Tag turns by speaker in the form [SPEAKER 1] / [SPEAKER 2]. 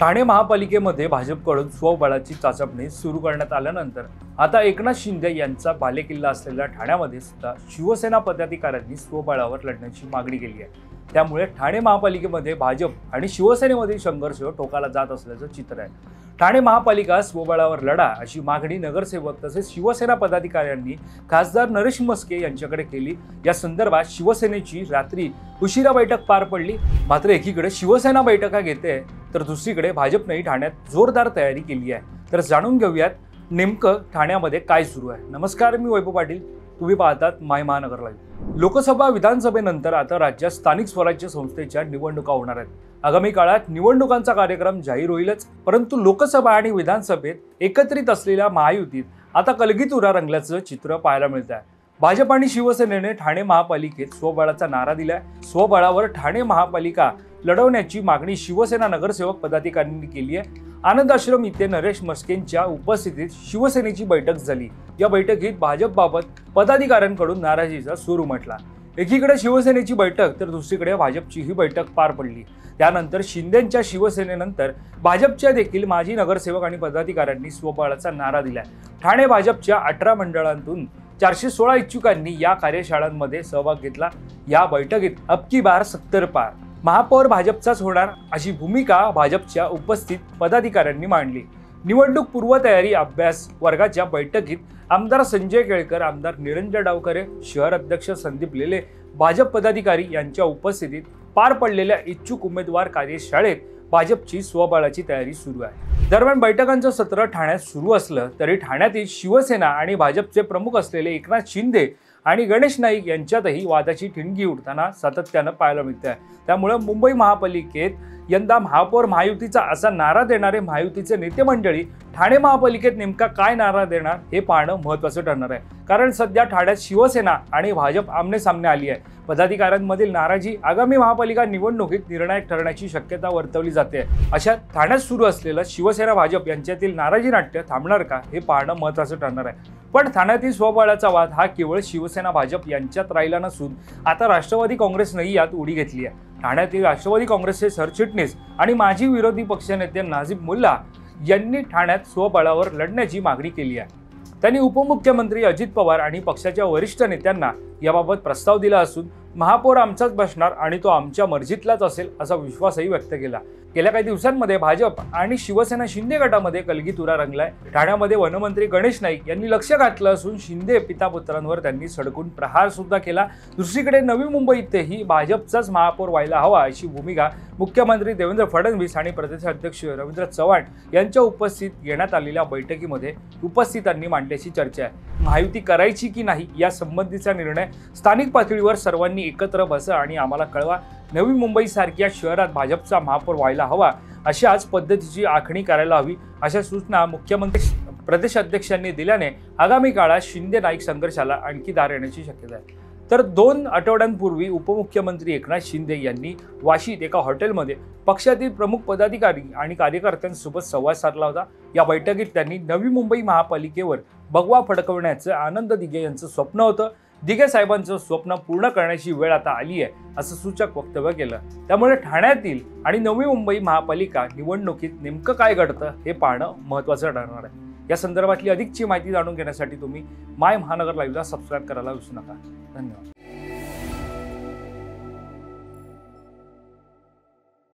[SPEAKER 1] ठाणे महापालिकेमध्ये भाजपकडून स्वबळाची चाचपणी सुरू करण्यात आल्यानंतर आता एकनाथ शिंदे यांचा बालेकिल्ला असलेल्या ठाण्यामध्ये सुद्धा शिवसेना पदाधिकाऱ्यांनी स्वबळावर लढण्याची मागणी केली आहे। त्यामुळे ठाणे महापालिकेमध्ये भाजप आणि शिवसेनेमधील संघर्ष टोकाला जात असल्याचं चित्र आहे। ठाणे महापालिका स्वबळावर लढा अशी मागणी नगरसेवक तसेच शिवसेना पदाधिकाऱ्यांनी खासदार नरेश म्हस्के यांच्याकडे केली। या संदर्भात शिवसेनेची रात्री उशिरा बैठक पार पडली। मात्र एकीकडे शिवसेना बैठका घेते तर दुसरीकडे भाजपनेही ठाण्यात जोरदार तयारी केली आहे। तर जाणून घेऊयात नेमकं ठाण्यामध्ये काय सुरू आहे। नमस्कार, मी वैभव पाटील, तुम्ही पाहतात माय महानगर लाईव्ह। लोकसभा विधानसभेनंतर आता राज्यात स्थानिक स्वराज्य संस्थेच्या निवडणुका होणार आहेत। आगामी काळात निवडणुकांचा कार्यक्रम जाहीर होईलच, परंतु लोकसभा आणि विधानसभेत एकत्रित असलेल्या महायुतीत आता कलगीतुरा रंगल्याचं चित्र पाहायला मिळत आहे। भाजप आणि शिवसेनेने ठाणे महापालिकेत स्वबळाचा नारा दिलाय। स्वबळावर ठाणे महापालिका लढवण्याची मागणी शिवसेना नगरसेवक पदाधिकाऱ्यांनी केली आहे। आनंद आश्रम इथे नरेश म्हस्केंच्या उपस्थितीत शिवसेनेची बैठक झाली। या बैठकीत भाजपबाबत पदाधिकाऱ्यांकडून नाराजीचा सूर उमटला। एकीकडे शिवसेनेची बैठक तर दुसरीकडे भाजपची ही बैठक पार पडली। त्यानंतर शिंदेंच्या शिवसेनेनंतर भाजपच्या देखील माजी नगरसेवक आणि पदाधिकाऱ्यांनी स्वबळाचा नारा दिलाय। ठाणे भाजपच्या 18 मंडळांतून 416 इच्छुकांनी या कार्यशाळांमध्ये सहभाग घेतला। या बैठकीत अबकी बार 70 पार, महापौर भाजपचाच होणार अशी भूमिका भाजपच्या उपस्थित पदाधिकाऱ्यांनी मांडली। निवडणूक पूर्वतयारी अभ्यास वर्गाच्या बैठकीत आमदार संजय केळकर, आमदार निरंजन डावखरे, शहर अध्यक्ष संदीप लेले, भाजप पदाधिकारी यांच्या उपस्थितीत पार पडलेल्या इच्छुक उमेदवार कार्यशाळेत भाजपची स्वबळाची तयारी सुरू आहे। दरम्यान बैठकांचं सत्र ठाण्यात सुरू असलं तरी ठाण्यातील शिवसेना आणि भाजपचे प्रमुख असलेले एकनाथ शिंदे आणि गणेश नाईक यांच्यातही वादाची ठिणगी उडताना सातत्यानं पाहायला मिळते आहे। त्यामुळे मुंबई महापालिकेत यंदा महापौर महायुतीचा असा नारा देणारे महायुतीचे नेते मंडळी ठाणे महापालिकेत नेमका काय नारा देणार हे पाहणं महत्त्वाचं ठरणार आहे। कारण सध्या ठाण्यात शिवसेना आणि भाजप आमने सामने आली आहे। पदाधिकाऱ्यांमधील नाराजी आगामी महापालिका निवडणुकीत निर्णायक ठरण्याची शक्यता वर्तवली जाते। अशा ठाण्यात सुरू असलेलं शिवसेना भाजप यांच्यातील नाराजी नाट्य थांबणार का हे पाहणं महत्त्वाचं ठरणार आहे। पण ठाण्यातील स्वबळाचा वाद हा केवळ शिवसेना भाजप यांच्यात राहिला नसून आता राष्ट्रवादी काँग्रेसनेही यात उडी घेतली आहे। ठाण्यातील राष्ट्रवादी काँग्रेसचे सरचिटणीस आणि माजी विरोधी पक्षनेते नाझीब मुल्ला यांनी ठाण्यात स्वबळावर लढण्याची मागणी केली आहे। त्यांनी उपमुख्यमंत्री अजित पवार आणि पक्षाच्या वरिष्ठ नेत्यांना याबाबत प्रस्ताव दिला असून महापौर आमचाच बसणार आणि तो आमच्या मर्जीतलाच असेल असा विश्वासही व्यक्त केला। गेल्या काही दिवसांमध्ये भाजप आणि शिवसेना शिंदे गटामध्ये कलगीतुरा रंगलाय। ठाण्यामध्ये वनमंत्री गणेश नाईक यांनी लक्ष घातलं असून शिंदे पितापुत्रांवर त्यांनी सडकून प्रहार सुद्धा केला। दुसरीकडे नवी मुंबईतही भाजपचाच महापौर व्हायला हवा अशी भूमिका मुख्यमंत्री देवेंद्र फडणवीस आणि प्रदेशाध्यक्ष रवींद्र चव्हाण यांच्या उपस्थित घेण्यात आलेल्या बैठकीमध्ये उपस्थितांनी मांडल्याची चर्चा आहे। महायुती करायची की नाही या संबंधीचा निर्णय स्थानिक पातळीवर सर्वांनी एकत्र बसा आणि आम्हाला कळवा। नवी मुंबई सारख्या शहरात भाजपचा महापौर व्हायला हवा अशाच पद्धतीची आखणी करायला हवी अशा सूचना मुख्यमंत्री प्रदेशाध्यक्षांनी दिल्याने आगामी काळात शिंदे नाईक संघर्षाला आणखी धार येण्याची शक्यता आहे। तर 2 आठवड्यांपूर्वी उपमुख्यमंत्री एकनाथ शिंदे यांनी वाशीत एका हॉटेलमध्ये पक्षातील प्रमुख पदाधिकारी आणि कार्यकर्त्यांसोबत संवाद साधला होता। या बैठकीत त्यांनी नवी मुंबई महापालिकेवर भगवा फडकवण्याचं आनंद दिघे यांचं स्वप्न होतं। दिघे साहेबांचं स्वप्न पूर्ण करण्याची वेळ आता आली आहे असं सूचक वक्तव्य केलं। त्यामुळे ठाण्यातील आणि नवी मुंबई महापालिका निवडणुकीत नेमकं काय घडतं हे पाहणं महत्त्वाचं ठरणार आहे। या संदर्भातली अधिकची माहिती जाणून घेण्यासाठी तुम्ही माय महानगर लाईव्हला सबस्क्राईब करायला विसरू नका। धन्यवाद।